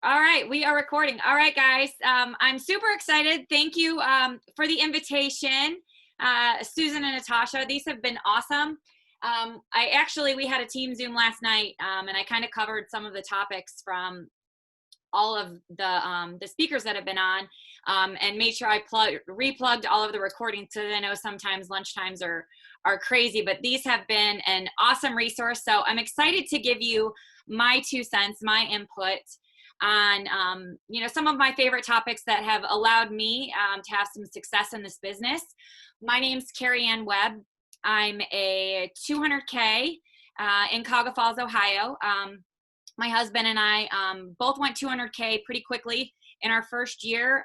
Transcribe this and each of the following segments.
All right, we are recording. All right, guys. I'm super excited. Thank you for the invitation, Susan and Natasha. These have been awesome. We had a team Zoom last night, and I kind of covered some of the topics from all of the speakers that have been on, and made sure I replugged all of the recordings because I know sometimes lunch times are crazy, but these have been an awesome resource. So I'm excited to give you my 2 cents, my input on some of my favorite topics that have allowed me to have some success in this business. My name's Karri Webb. I'm a 200K in Cuyahoga Falls, Ohio. My husband and I both went 200K pretty quickly in our first year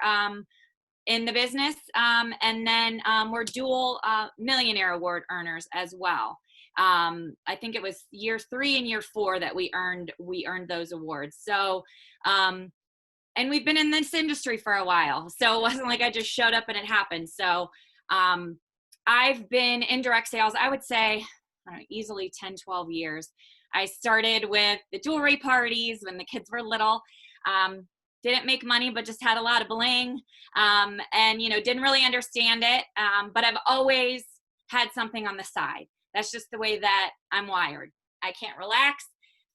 in the business, and then we're dual millionaire award earners as well. I think it was year 3 and year 4 that we earned those awards. So, and we've been in this industry for a while, so it wasn't like I just showed up and it happened. So, I've been in direct sales, I would say, I don't know, easily 10, 12 years. I started with the jewelry parties when the kids were little. Didn't make money, but just had a lot of bling, and didn't really understand it. But I've always had something on the side. That's just the way that I'm wired. I can't relax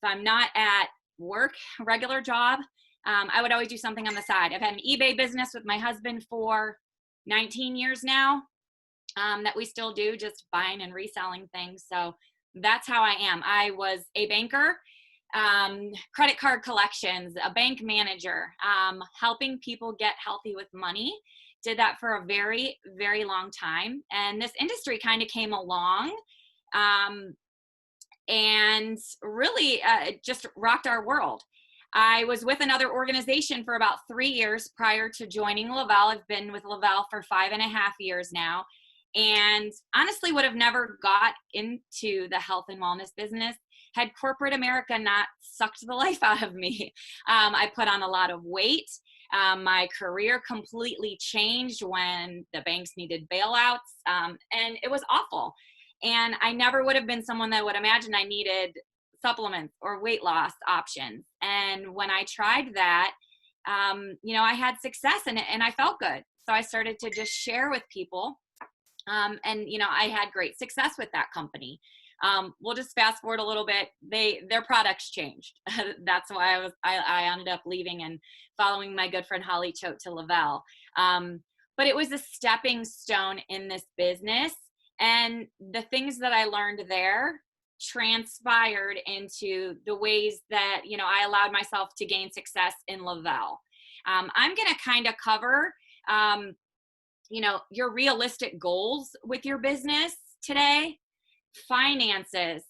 if I'm not at work, regular job. I would always do something on the side. I've had an eBay business with my husband for 19 years now, that we still do, just buying and reselling things. So that's how I am. I was a banker, credit card collections, a bank manager, helping people get healthy with money. Did that for a very, very long time. And this industry kind of came along, and really just rocked our world. I was with another organization for about 3 years prior to joining Lavelle. I've been with Lavelle for 5.5 years now. And honestly would have never got into the health and wellness business had corporate America not sucked the life out of me. I put on a lot of weight. My career completely changed when the banks needed bailouts, and it was awful. And I never would have been someone that would imagine I needed supplements or weight loss options. And when I tried that, I had success in it and I felt good. So I started to just share with people. And I had great success with that company. We'll just fast forward a little bit. Their products changed. That's why I ended up leaving and following my good friend Holly Choate to Lavelle. But it was a stepping stone in this business, and the things that I learned there transpired into the ways that I allowed myself to gain success in Lavelle. I'm going to kind of cover your realistic goals with your business today. Finances,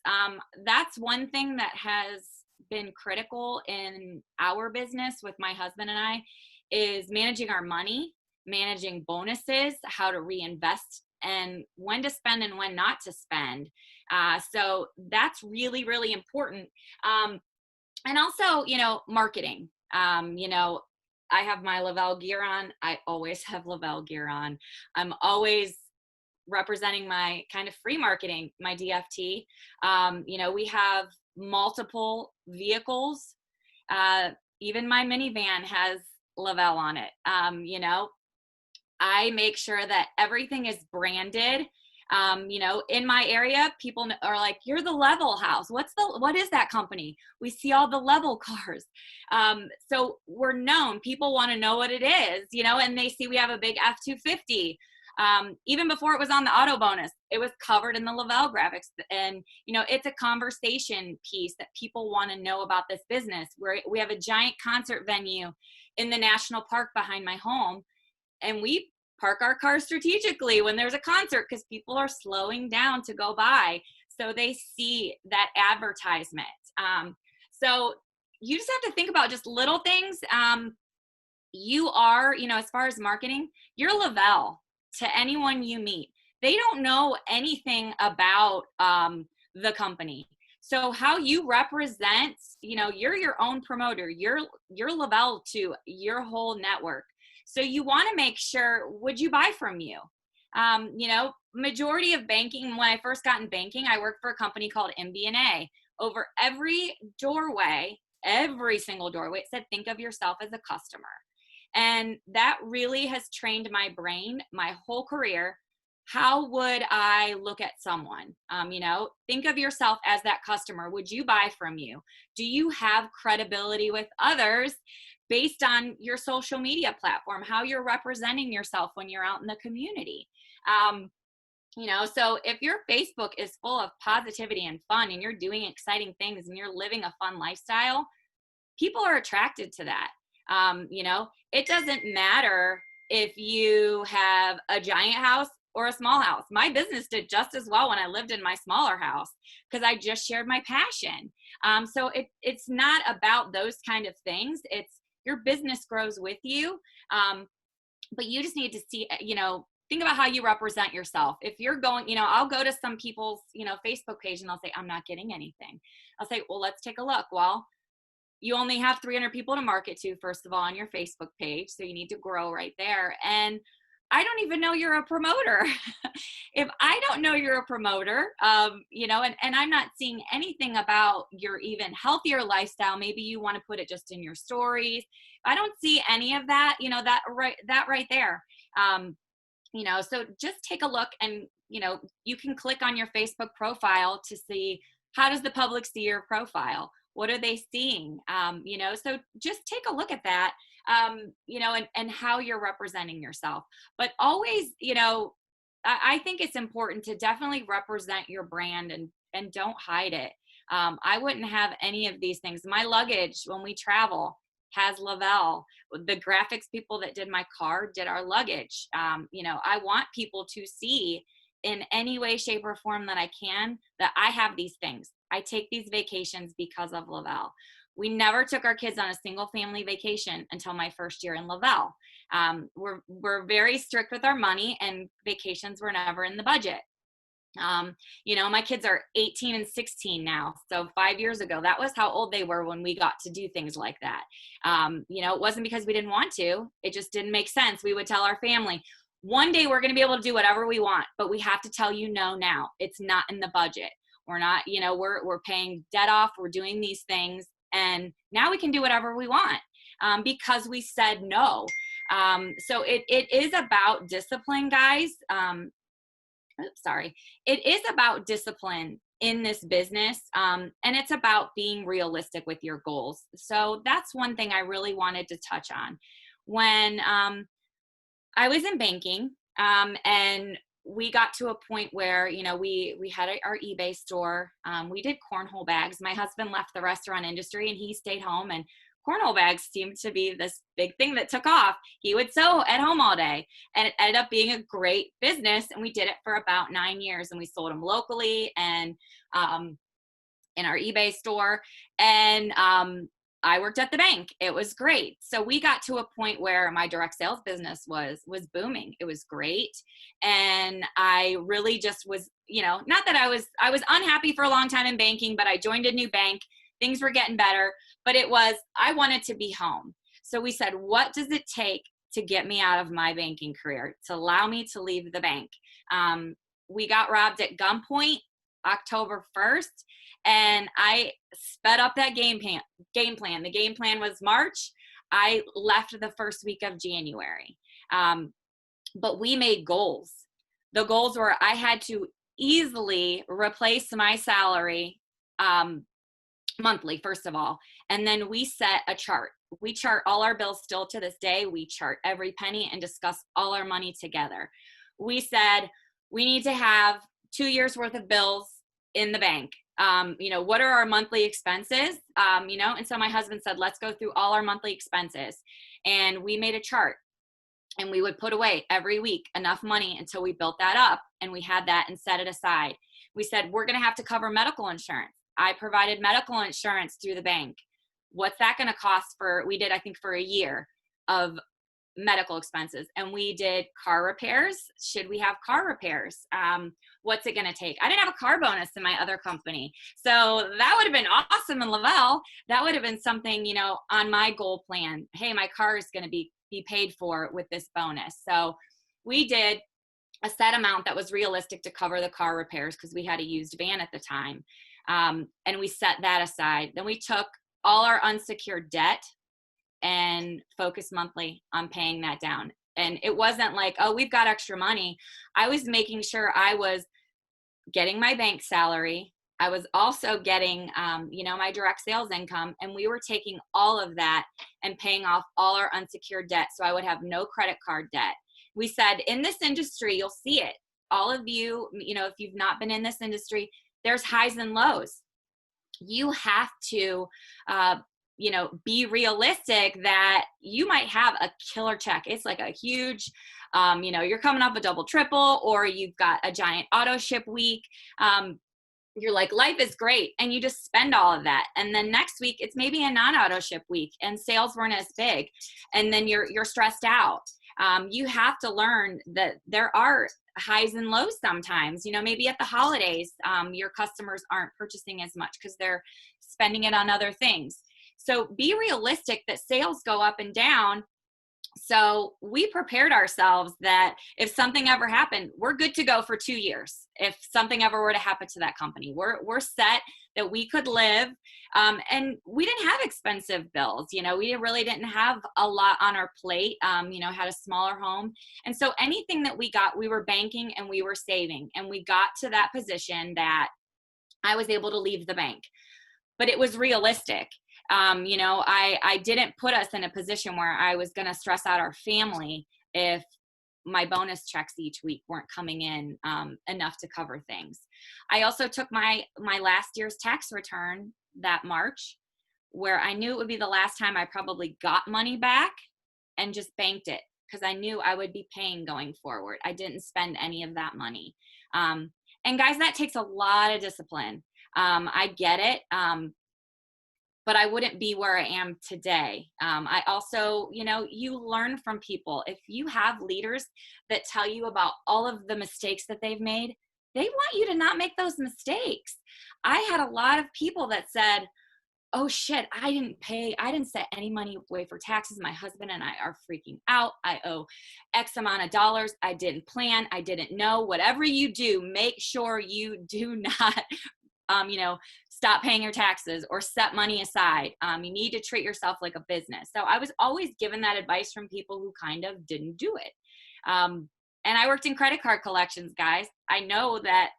that's one thing that has been critical in our business with my husband and I, is managing our money, managing bonuses, how to reinvest, and when to spend and when not to spend. So that's really, really important. And also, marketing. I have my Lavelle gear on. I always have Lavelle gear on. I'm always representing my kind of free marketing, my DFT. We have multiple vehicles. Even my minivan has Lavelle on it. I make sure that everything is branded. In my area, people are like, "You're the Level House. What is that company?" We see all the Level cars. So we're known. People want to know what it is, and they see we have a big F-250. Even before it was on the auto bonus, it was covered in the Lavelle graphics. And, it's a conversation piece that people want to know about this business. We have a giant concert venue in the national park behind my home, and we park our cars strategically when there's a concert because people are slowing down to go by. So they see that advertisement. So you just have to think about just little things. You are, as far as marketing, you're Lavelle to anyone you meet. They don't know anything about the company. So how you represent, you're your own promoter. You're Lavelle to your whole network. So you want to make sure, would you buy from you? Majority of banking, when I first got in banking, I worked for a company called MBNA. Over every doorway every single doorway, it said, think of yourself as a customer. And that really has trained my brain my whole career. How would I look at someone? Think of yourself as that customer. Would you buy from you? Do you have credibility with others based on your social media platform, how you're representing yourself when you're out in the community? So if your Facebook is full of positivity and fun and you're doing exciting things and you're living a fun lifestyle, people are attracted to that. It doesn't matter if you have a giant house or a small house. My business did just as well when I lived in my smaller house because I just shared my passion. So it's not about those kind of things. It's your business grows with you. But you just need to see, think about how you represent yourself. If you're going, I'll go to some people's, Facebook page and they'll say, I'm not getting anything. I'll say, well, let's take a look. Well, you only have 300 people to market to, first of all, on your Facebook page. So you need to grow right there. And I don't even know you're a promoter. If I don't know you're a promoter, and I'm not seeing anything about your even healthier lifestyle, maybe you want to put it just in your stories. I don't see any of that, that right there. So just take a look and, you can click on your Facebook profile to see, how does the public see your profile? What are they seeing? So just take a look at that, and how you're representing yourself. But always, I think it's important to definitely represent your brand and don't hide it. I wouldn't have any of these things. My luggage, when we travel, has Lavelle. The graphics people that did my car did our luggage. I want people to see in any way, shape, or form that I can that I have these things. I take these vacations because of Lavelle. We never took our kids on a single family vacation until my first year in Lavelle. We're very strict with our money, and vacations were never in the budget. My kids are 18 and 16 now. So 5 years ago, that was how old they were when we got to do things like that. It wasn't because we didn't want to, it just didn't make sense. We would tell our family, one day we're going to be able to do whatever we want, but we have to tell you no now. It's not in the budget. We're not, we're paying debt off. We're doing these things. And now we can do whatever we want because we said no. So it is about discipline, guys. It is about discipline in this business. And it's about being realistic with your goals. So that's one thing I really wanted to touch on. When I was in banking, and we got to a point where, we had our eBay store. We did cornhole bags. My husband left the restaurant industry and he stayed home, and cornhole bags seemed to be this big thing that took off. He would sew at home all day, and it ended up being a great business. And we did it for about 9 years, and we sold them locally and in our eBay store. And I worked at the bank. It was great. So we got to a point where my direct sales business was booming. It was great. And I really just was, not that I was unhappy for a long time in banking, but I joined a new bank. Things were getting better, but I wanted to be home. So we said, what does it take to get me out of my banking career, to allow me to leave the bank? We got robbed at gunpoint October 1st. And I sped up that game plan. The game plan was March. I left the first week of January. But we made goals. The goals were I had to easily replace my salary monthly, first of all. And then we set a chart. We chart all our bills still to this day. We chart every penny and discuss all our money together. We said we need to have 2 years worth of bills in the bank. What are our monthly expenses? And so my husband said, let's go through all our monthly expenses. And we made a chart, and we would put away every week enough money until we built that up, and we had that and set it aside. We said, we're going to have to cover medical insurance. I provided medical insurance through the bank. What's that going to cost we did, I think, for a year of medical expenses. And we did car repairs. Should we have car repairs? What's it going to take? I didn't have a car bonus in my other company. So that would have been awesome in Lavelle. That would have been something, on my goal plan. Hey, my car is going to be paid for with this bonus. So we did a set amount that was realistic to cover the car repairs because we had a used van at the time. And we set that aside. Then we took all our unsecured debt and focus monthly on paying that down. And it wasn't like, oh, we've got extra money. I was making sure I was getting my bank salary. I was also getting, my direct sales income, and we were taking all of that and paying off all our unsecured debt. So I would have no credit card debt. We said in this industry, you'll see it. All of you, if you've not been in this industry, there's highs and lows. You have to, be realistic that you might have a killer check. It's like a huge, you're coming off a double, triple, or you've got a giant auto ship week. You're like, life is great. And you just spend all of that. And then next week, it's maybe a non-auto ship week and sales weren't as big. And then you're stressed out. You have to learn that there are highs and lows sometimes. Maybe at the holidays, your customers aren't purchasing as much because they're spending it on other things. So be realistic that sales go up and down. So we prepared ourselves that if something ever happened, we're good to go for 2 years. If something ever were to happen to that company, we're set that we could live. And we didn't have expensive bills. We really didn't have a lot on our plate, had a smaller home. And so anything that we got, we were banking and we were saving. And we got to that position that I was able to leave the bank, but it was realistic. I didn't put us in a position where I was going to stress out our family if my bonus checks each week weren't coming in enough to cover things. I also took my last year's tax return that March, where I knew it would be the last time I probably got money back, and just banked it because I knew I would be paying going forward. I didn't spend any of that money. And guys, that takes a lot of discipline. I get it. But I wouldn't be where I am today. I also, you learn from people. If you have leaders that tell you about all of the mistakes that they've made, they want you to not make those mistakes. I had a lot of people that said, oh shit, I didn't set any money away for taxes. My husband and I are freaking out. I owe X amount of dollars. I didn't plan. I didn't know. Whatever you do, make sure you do not stop paying your taxes or set money aside. You need to treat yourself like a business. So I was always given that advice from people who kind of didn't do it. And I worked in credit card collections, guys. I know that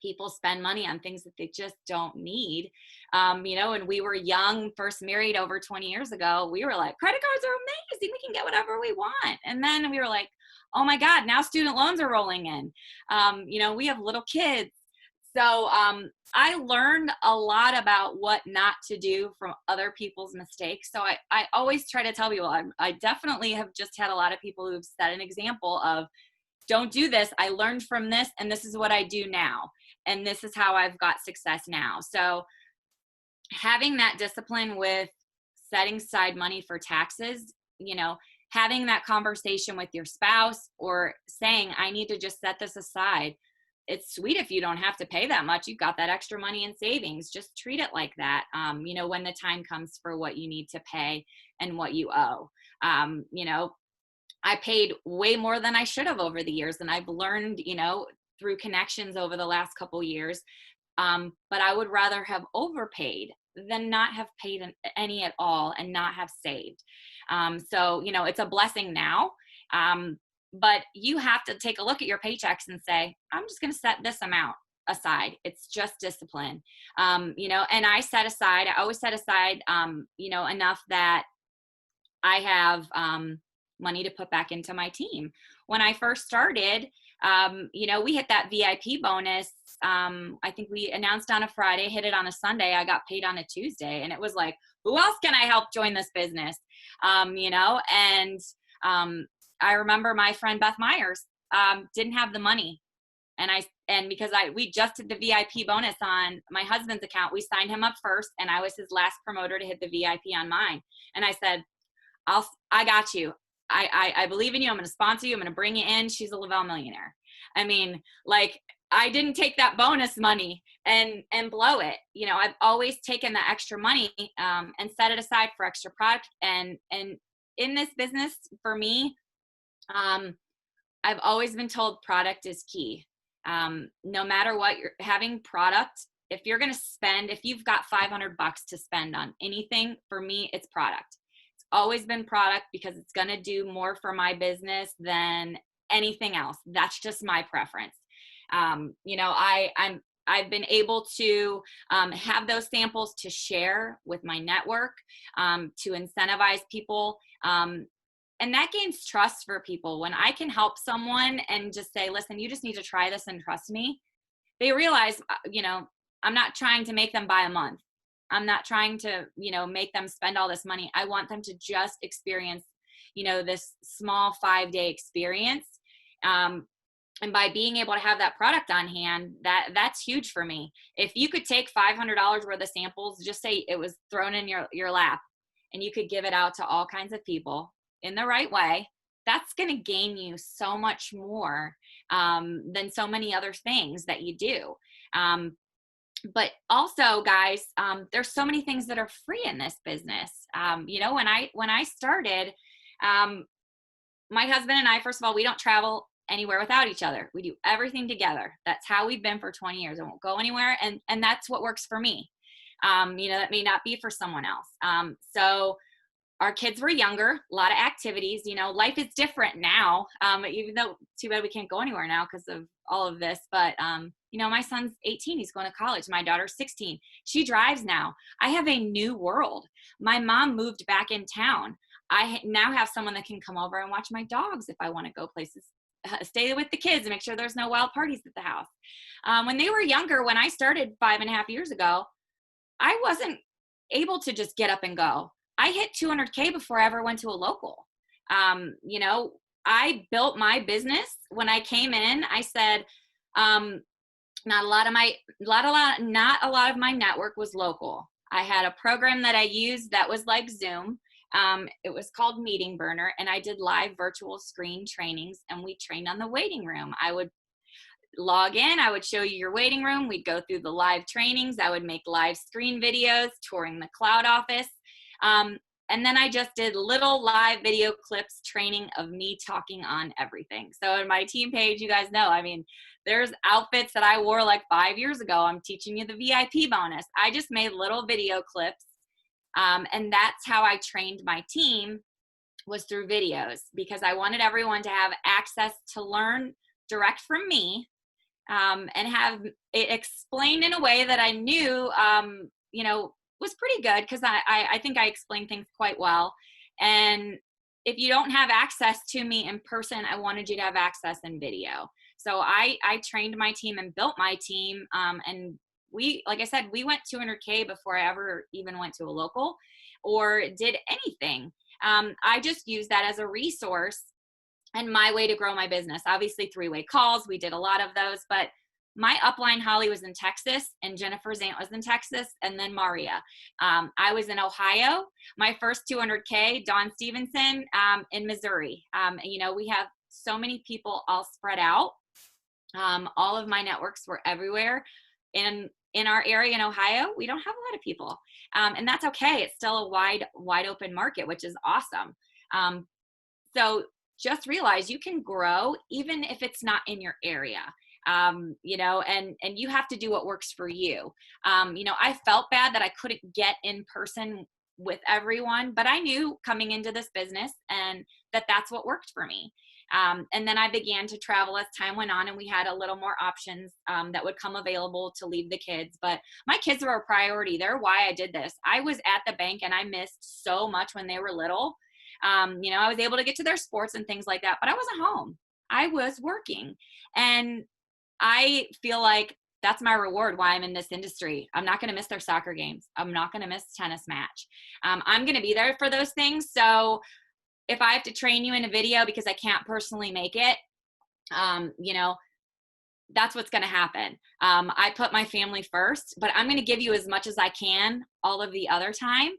people spend money on things that they just don't need. And we were young, first married over 20 years ago. We were like, credit cards are amazing. We can get whatever we want. And then we were like, oh my God, now student loans are rolling in. We have little kids. So I learned a lot about what not to do from other people's mistakes. So I always try to tell people, I definitely have just had a lot of people who've set an example of, don't do this. I learned from this, and this is what I do now. And this is how I've got success now. So having that discipline with setting aside money for taxes, having that conversation with your spouse or saying, I need to just set this aside. It's sweet if you don't have to pay that much. You've got that extra money in savings. Just treat it like that, when the time comes for what you need to pay and what you owe. I paid way more than I should have over the years. And I've learned, through connections over the last couple years. But I would rather have overpaid than not have paid any at all and not have saved. So, it's a blessing now. But you have to take a look at your paychecks and say, I'm just going to set this amount aside. It's just discipline. And I always set aside, enough that I have money to put back into my team. When I first started, we hit that VIP bonus. I think we announced on a Friday, hit it on a Sunday. I got paid on a Tuesday, and it was like, who else can I help join this business? I remember my friend Beth Myers didn't have the money, and because we just did the VIP bonus on my husband's account, we signed him up first, and I was his last promoter to hit the VIP on mine. And I said, I got you. I believe in you. I'm going to sponsor you. I'm going to bring you in. She's a Lavelle millionaire. I mean, I didn't take that bonus money and blow it. I've always taken the extra money and set it aside for extra product. And in this business, for me, I've always been told product is key. No matter what, you're having product if you're going to spend, if you've got $500 to spend on anything, for me, it's product. It's always been product because it's going to do more for my business than anything else. That's just my preference. You know, I've been able to have those samples to share with my network, to incentivize people. And that gains trust for people. When I can help someone and just say, listen, you just need to try this and trust me, they realize, you know, I'm not trying to make them buy a month. I'm not trying to, you know, make them spend all this money. I want them to just experience, you know, this small 5-day experience. And by being able to have that product on hand, that's huge for me. If you could take $500 worth of samples, just say it was thrown in your lap, and you could give it out to all kinds of people in the right way, that's going to gain you so much more than so many other things that you do. But also, guys, there's so many things that are free in this business. You know, when I started, my husband and I, first of all, we don't travel anywhere without each other. We do everything together. That's how we've been for 20 years. I won't go anywhere. And that's what works for me. You know, that may not be for someone else. So our kids were younger, a lot of activities, you know, life is different now. Even though too bad we can't go anywhere now because of all of this. But, you know, my son's 18, he's going to college. My daughter's 16. She drives now. I have a new world. My mom moved back in town. I now have someone that can come over and watch my dogs if I want to go places, stay with the kids and make sure there's no wild parties at the house. When they were younger, when I started 5.5 years ago, I wasn't able to just get up and go. I hit 200K before I ever went to a local. You know, I built my business. When I came in, I said, not a lot of my network was local. I had a program that I used that was like Zoom. It was called Meeting Burner, and I did live virtual screen trainings, and we trained on the waiting room. I would log in, I would show you your waiting room. We'd go through the live trainings. I would make live screen videos, touring the cloud office. And then I just did little live video clips training of me talking on everything. So in my team page, you guys know, I mean, there's outfits that I wore like 5 years ago. I'm teaching you the VIP bonus. I just made little video clips. And that's how I trained my team, was through videos, because I wanted everyone to have access to learn direct from me, and have it explained in a way that I knew, you know, was pretty good, because I think I explained things quite well. And if you don't have access to me in person, I wanted you to have access in video. So I trained my team and built my team. And we, like I said, we went 200K before I ever even went to a local or did anything. I just used that as a resource and my way to grow my business. Obviously, 3-way calls, we did a lot of those, but my upline, Holly, was in Texas, and Jennifer's aunt was in Texas, and then Maria. I was in Ohio. My first 200K, Dawn Stevenson, in Missouri. You know, we have so many people all spread out. All of my networks were everywhere. And in our area in Ohio, we don't have a lot of people. And that's okay. It's still a wide open market, which is awesome. So just realize you can grow even if it's not in your area. You know, and you have to do what works for you. You know, I felt bad that I couldn't get in person with everyone, but I knew coming into this business and that's what worked for me. And then I began to travel as time went on, and we had a little more options that would come available to leave the kids. But my kids were a priority. They're why I did this. I was at the bank and I missed so much when they were little. You know, I was able to get to their sports and things like that, but I wasn't home. I was working. And I feel like that's my reward why I'm in this industry. I'm not going to miss their soccer games. I'm not going to miss a tennis match. I'm going to be there for those things. So if I have to train you in a video because I can't personally make it, you know, that's what's going to happen. I put my family first, but I'm going to give you as much as I can all of the other time.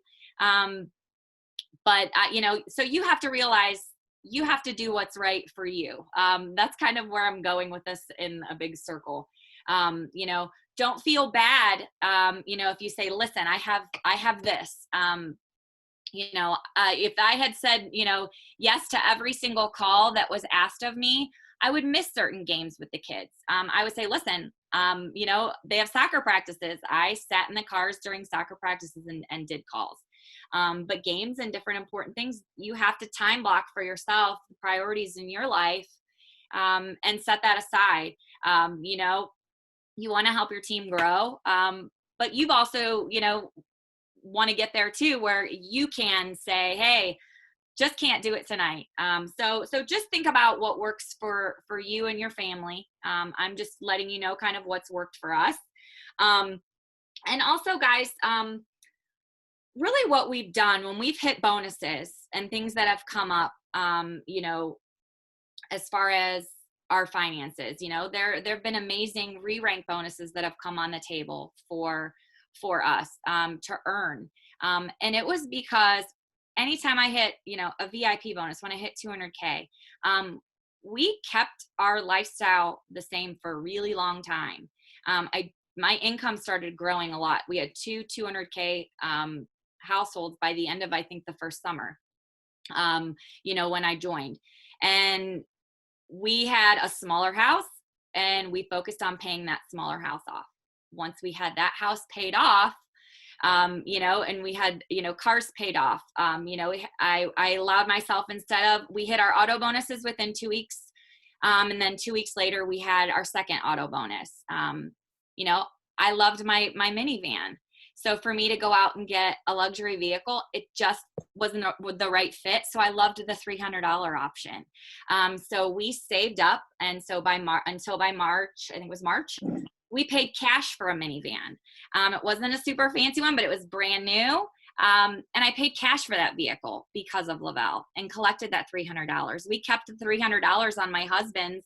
But you know, so you have to realize you have to do what's right for you. That's kind of where I'm going with this in a big circle. You know, don't feel bad. You know, if you say, listen, I have this, you know, if I had said, you know, yes to every single call that was asked of me, I would miss certain games with the kids. I would say, listen, You know, they have soccer practices. I sat in the cars during soccer practices and did calls. But games and different important things, you have to time block for yourself, the priorities in your life, and set that aside. You know, you want to help your team grow. But you've also, you know, want to get there too, where you can say, hey, just can't do it tonight. So just think about what works for you and your family. I'm just letting you know kind of what's worked for us. And also, guys, really what we've done when we've hit bonuses and things that have come up, you know, as far as our finances, you know, there've been amazing re-rank bonuses that have come on the table for us to earn. And it was because anytime I hit, you know, a VIP bonus, when I hit 200K, we kept our lifestyle the same for a really long time. My income started growing a lot. We had 200K households by the end of, I think, the first summer, you know, when I joined. And we had a smaller house and we focused on paying that smaller house off. Once we had that house paid off, you know, and we had, you know, cars paid off, you know, I allowed myself, instead of, we hit our auto bonuses within 2 weeks. And then 2 weeks later, we had our second auto bonus. You know, I loved my minivan. So for me to go out and get a luxury vehicle, it just wasn't the right fit. So I loved the $300 option. So we saved up. And so until by March, I think it was March, we paid cash for a minivan. It wasn't a super fancy one, but it was brand new. And I paid cash for that vehicle because of Lavelle and collected that $300. We kept the $300 on my husband's,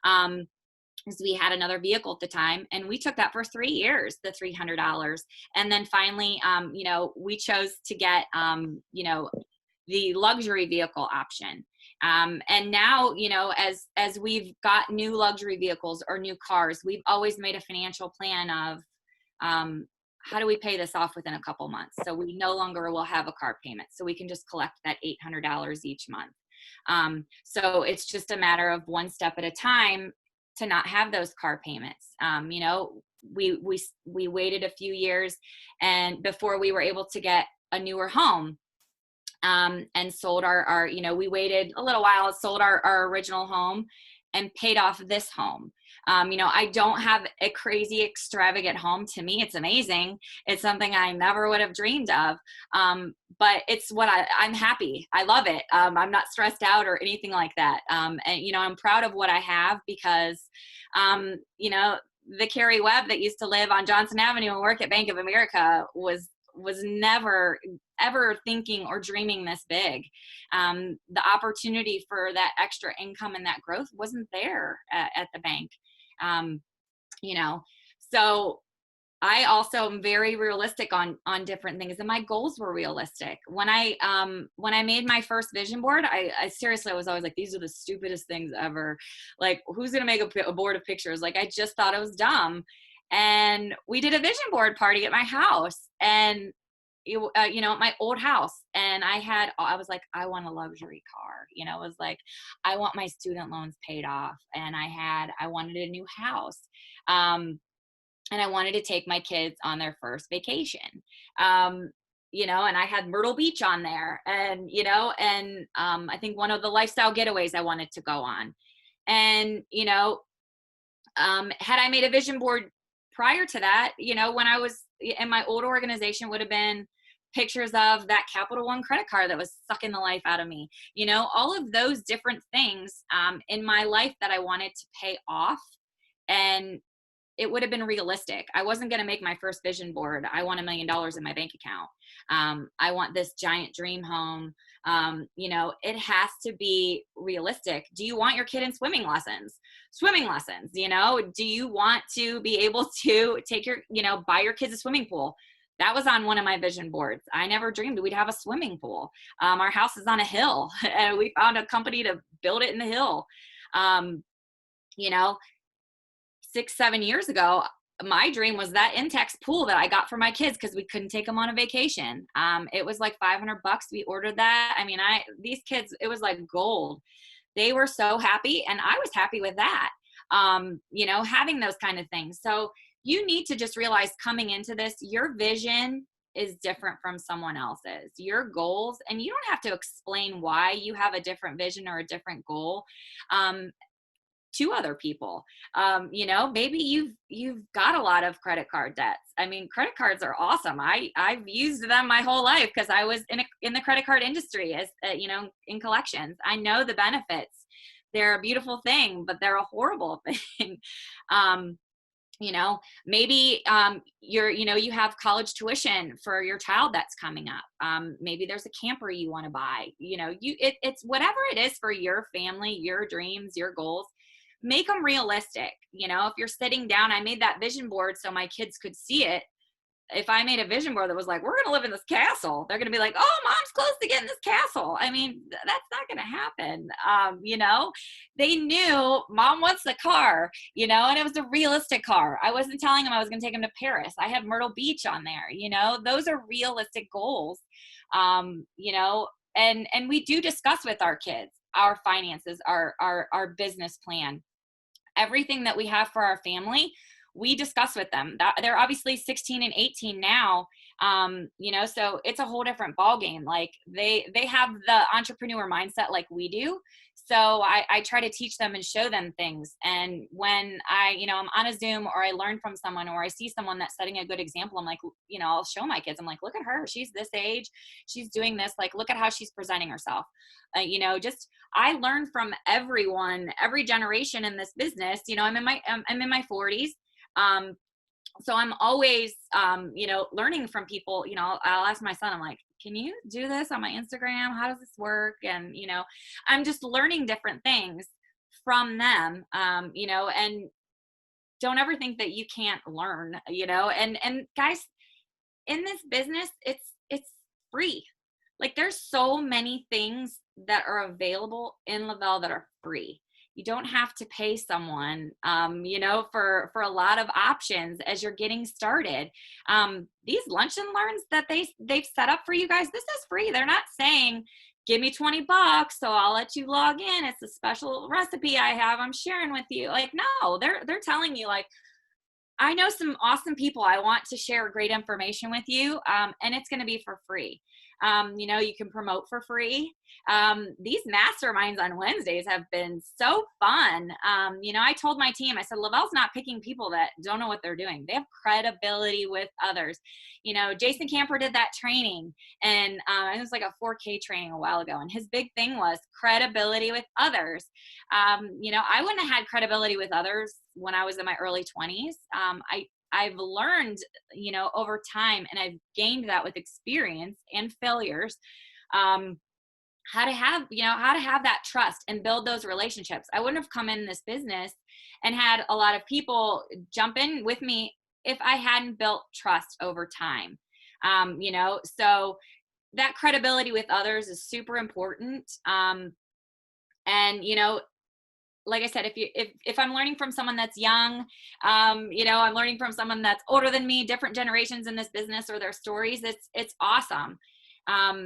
because we had another vehicle at the time, and we took that for 3 years, the $300. And then finally, you know, we chose to get, you know, the luxury vehicle option. And now, you know, as we've got new luxury vehicles or new cars, we've always made a financial plan of, how do we pay this off within a couple months? So we no longer will have a car payment. So we can just collect that $800 each month. So it's just a matter of one step at a time to not have those car payments. You know, we waited a few years and before we were able to get a newer home, and sold our, you know, we waited a little while, sold our original home and paid off this home. You know, I don't have a crazy extravagant home. To me, it's amazing. It's something I never would have dreamed of. But it's what I'm happy. I love it. I'm not stressed out or anything like that. And, you know, I'm proud of what I have because, you know, the Karri Webb that used to live on Johnson Avenue and work at Bank of America was never ever thinking or dreaming this big. The opportunity for that extra income and that growth wasn't there at the bank. You know, so I also am very realistic on different things, and my goals were realistic. When I made my first vision board, I seriously was always like, these are the stupidest things ever. Like, who's gonna make a board of pictures? Like, I just thought it was dumb. And we did a vision board party at my house, and you know, at my old house, and I was like, I want a luxury car. You know, it was like, I want my student loans paid off, and I wanted a new house. And I wanted to take my kids on their first vacation. You know, and I had Myrtle Beach on there, and, you know, and I think one of the lifestyle getaways I wanted to go on. And, you know, had I made a vision board prior to that, you know, when I was in my old organization, would have been pictures of that Capital One credit card that was sucking the life out of me. You know, all of those different things in my life that I wanted to pay off, and it would have been realistic. I wasn't going to make my first vision board, I want $1 million in my bank account. I want this giant dream home. You know, it has to be realistic. Do you want your kid in swimming lessons? Swimming lessons, you know, do you want to be able to take you know, buy your kids a swimming pool? That was on one of my vision boards. I never dreamed we'd have a swimming pool. Our house is on a hill, and we found a company to build it in the hill. You know, 6-7 years ago, my dream was that Intex pool that I got for my kids because we couldn't take them on a vacation. It was like $500. We ordered that. I mean, these kids, it was like gold. They were so happy, and I was happy with that. you know, having those kind of things. So you need to just realize coming into this, your vision is different from someone else's, your goals, and you don't have to explain why you have a different vision or a different goal. To other people. You know, maybe you've got a lot of credit card debts. I mean, credit cards are awesome. I've used them my whole life because I was in the credit card industry as you know, in collections. I know the benefits. They're a beautiful thing, but they're a horrible thing. You know, maybe you know, you have college tuition for your child that's coming up. Maybe there's a camper you want to buy. You know, it's whatever it is for your family, your dreams, your goals. Make them realistic. You know, if you're sitting down, I made that vision board so my kids could see it. If I made a vision board that was like, we're going to live in this castle, they're going to be like, oh, mom's close to getting this castle. I mean, that's not going to happen. You know, they knew mom wants the car, you know, and it was a realistic car. I wasn't telling them I was going to take them to Paris. I had Myrtle Beach on there. You know, those are realistic goals. You know, and we do discuss with our kids our finances, our business plan, everything that we have for our family. We discuss with them. They're obviously 16 and 18 now, you know, so it's a whole different ball game. Like they have the entrepreneur mindset like we do. So I try to teach them and show them things. And when you know, I'm on a Zoom or I learn from someone or I see someone that's setting a good example, I'm like, you know, I'll show my kids. I'm like, look at her. She's this age. She's doing this. Like, look at how she's presenting herself. You know, just, I learn from everyone, every generation in this business. You know, I'm in my 40s. So I'm always, you know, learning from people. You know, I'll ask my son, I'm like, can you do this on my Instagram? How does this work? And, you know, I'm just learning different things from them, you know, and don't ever think that you can't learn, you know, and guys, in this business, it's free. Like there's so many things that are available in Lavelle that are free. You don't have to pay someone, you know, for a lot of options as you're getting started. These lunch and learns that they've set up for you guys, this is free. They're not saying, give me $20 so I'll let you log in. It's a special recipe I have, I'm sharing with you. Like, no, they're telling you like, I know some awesome people. I want to share great information with you, and it's going to be for free. You know, you can promote for free. These masterminds on Wednesdays have been so fun. You know, I told my team, I said, Lavelle's not picking people that don't know what they're doing. They have credibility with others. You know, Jason Camper did that training, and it was like a 4K training a while ago. And his big thing was credibility with others. You know, I wouldn't have had credibility with others when I was in my early 20s. I've learned, you know, over time, and I've gained that with experience and failures, how to have that trust and build those relationships. I wouldn't have come in this business and had a lot of people jump in with me if I hadn't built trust over time. You know, so that credibility with others is super important. And, you know, like I said, if I'm learning from someone that's young, you know, I'm learning from someone that's older than me, different generations in this business or their stories, it's awesome.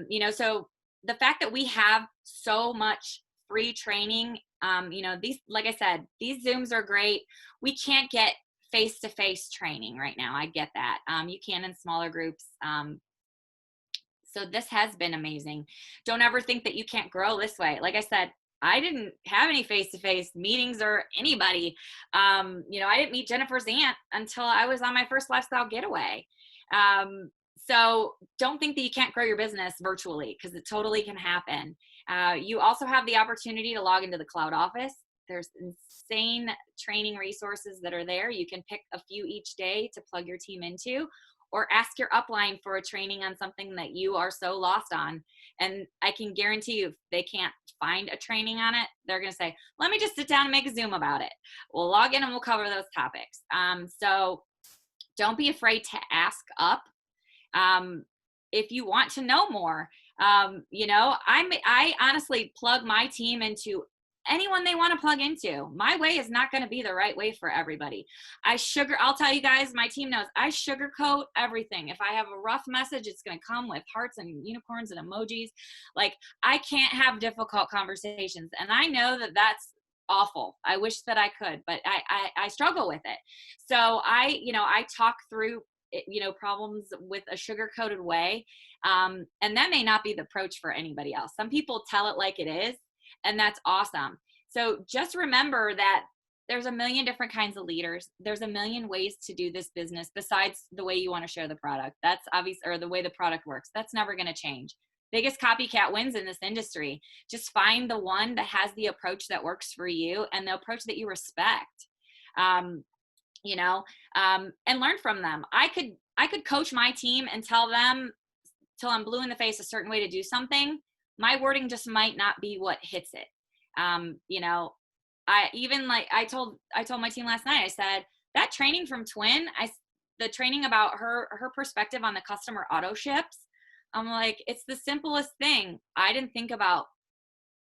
You know, so the fact that we have so much free training, you know, like I said, these Zooms are great. We can't get face-to-face training right now. I get that. You can in smaller groups. So this has been amazing. Don't ever think that you can't grow this way. Like I said, I didn't have any face-to-face meetings or anybody. You know, I didn't meet Jennifer's aunt until I was on my first lifestyle getaway. So don't think that you can't grow your business virtually, because it totally can happen. You also have the opportunity to log into the cloud office. There's insane training resources that are there. You can pick a few each day to plug your team into, or ask your upline for a training on something that you are so lost on. And I can guarantee you, if they can't find a training on it, they're going to say, let me just sit down and make a Zoom about it. We'll log in and we'll cover those topics. So don't be afraid to ask up. If you want to know more, you know, I honestly plug my team into anyone they want to plug into. My way is not going to be the right way for everybody. I'll tell you guys, my team knows I sugarcoat everything. If I have a rough message, it's going to come with hearts and unicorns and emojis. Like, I can't have difficult conversations. And I know that that's awful. I wish that I could, but I struggle with it. So I talk through problems with a sugar coated way. And that may not be the approach for anybody else. Some people tell it like it is, and that's awesome. So just remember that there's a million different kinds of leaders. There's a million ways to do this business besides the way you want to share the product. That's obvious, or the way the product works. That's never going to change. Biggest copycat wins in this industry. Just find the one that has the approach that works for you and the approach that you respect. And learn from them. I could coach my team and tell them till I'm blue in the face a certain way to do something. My wording just might not be what hits it. I told my team last night, I said, that training from Twin, the training about her perspective on the customer auto ships, I'm like, it's the simplest thing. I didn't think about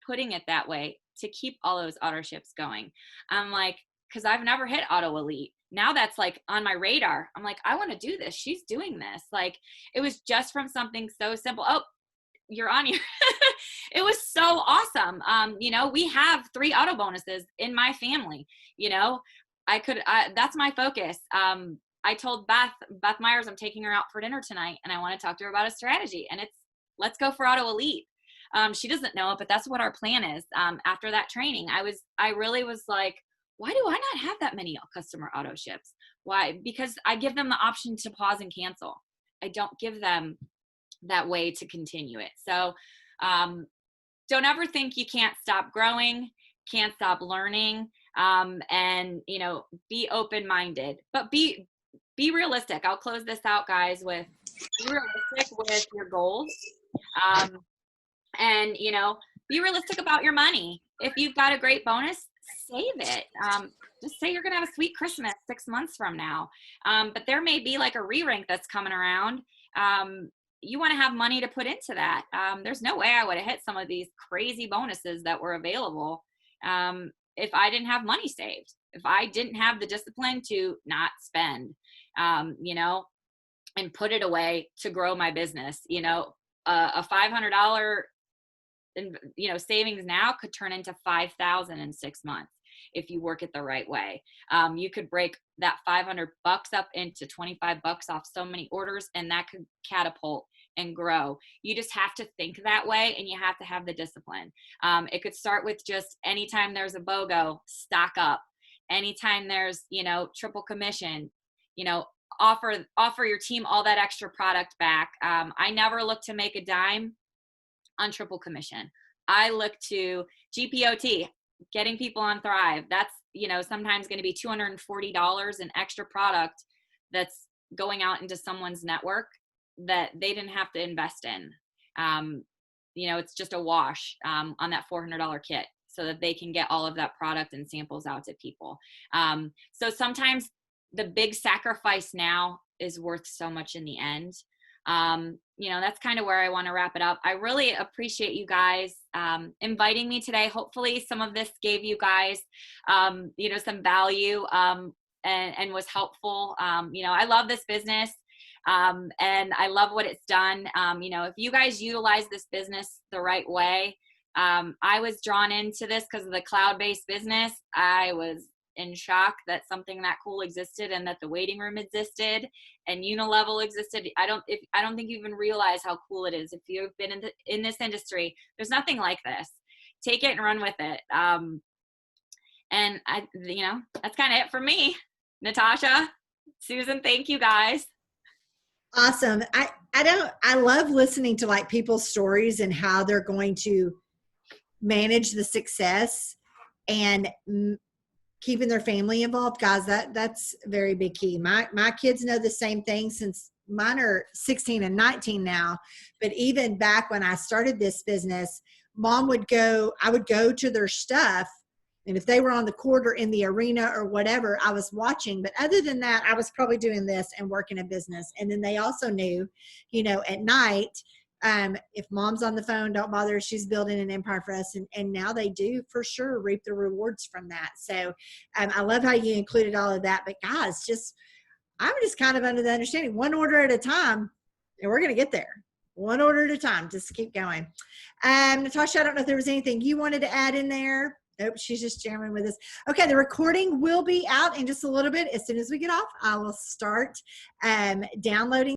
putting it that way to keep all those auto ships going. I'm like, because I've never hit auto elite. Now that's like on my radar. I'm like, I want to do this. She's doing this. Like, it was just from something so simple. Oh, you're on here. It was so awesome. We have 3 auto bonuses in my family. That's my focus. I told Beth Myers, I'm taking her out for dinner tonight and I want to talk to her about a strategy, and it's, let's go for auto elite. She doesn't know it, but that's what our plan is. After that training, I really was like, why do I not have that many customer auto ships? Why? Because I give them the option to pause and cancel. I don't give them that way to continue it. So don't ever think you can't stop growing, can't stop learning, and be open-minded, but be realistic. I'll close this out, guys, with be realistic with your goals, and be realistic about your money. If you've got a great bonus, save it. Just say you're gonna have a sweet Christmas 6 months from now, but there may be like a re-rank that's coming around. You want to have money to put into that. There's no way I would have hit some of these crazy bonuses that were available if I didn't have money saved, if I didn't have the discipline to not spend, and put it away to grow my business. A $500 savings now could turn into $5,000 in 6 months if you work it the right way. You could break that $500 up into $25 off so many orders, and that could catapult and grow. You just have to think that way, and you have to have the discipline. It could start with just anytime there's a BOGO, stock up. Anytime there's, triple commission, offer your team all that extra product back. I never look to make a dime on triple commission. I look to GPOT, getting people on Thrive. That's, sometimes going to be $240 in extra product that's going out into someone's network that they didn't have to invest in. It's just a wash on that $400 kit so that they can get all of that product and samples out to people. So sometimes the big sacrifice now is worth so much in the end. That's kind of where I want to wrap it up. I really appreciate you guys inviting me today. Hopefully some of this gave you guys, some value and was helpful. I love this business and I love what it's done. If you guys utilize this business the right way, I was drawn into this because of the cloud-based business. I was in shock that something that cool existed and that the waiting room existed and Unilevel existed. I don't think you even realize how cool it is. If you've been in this industry, there's nothing like this. Take it and run with it. And that's kind of it for me. Natasha, Susan, thank you guys. Awesome. I love listening to like people's stories and how they're going to manage the success and keeping their family involved. Guys, that's a very big key. My kids know the same thing since mine are 16 and 19 now. But even back when I started this business, I would go to their stuff. And if they were on the court or in the arena or whatever, I was watching. But other than that, I was probably doing this and working a business. And then they also knew, at night, if mom's on the phone, don't bother her. She's building an empire for us. And now they do for sure reap the rewards from that. So I love how you included all of that. But guys, I'm just kind of under the understanding, one order at a time, and we're going to get there. One order at a time. Just keep going. Natasha, I don't know if there was anything you wanted to add in there. Nope, she's just jamming with us. Okay, the recording will be out in just a little bit. As soon as we get off, I will start downloading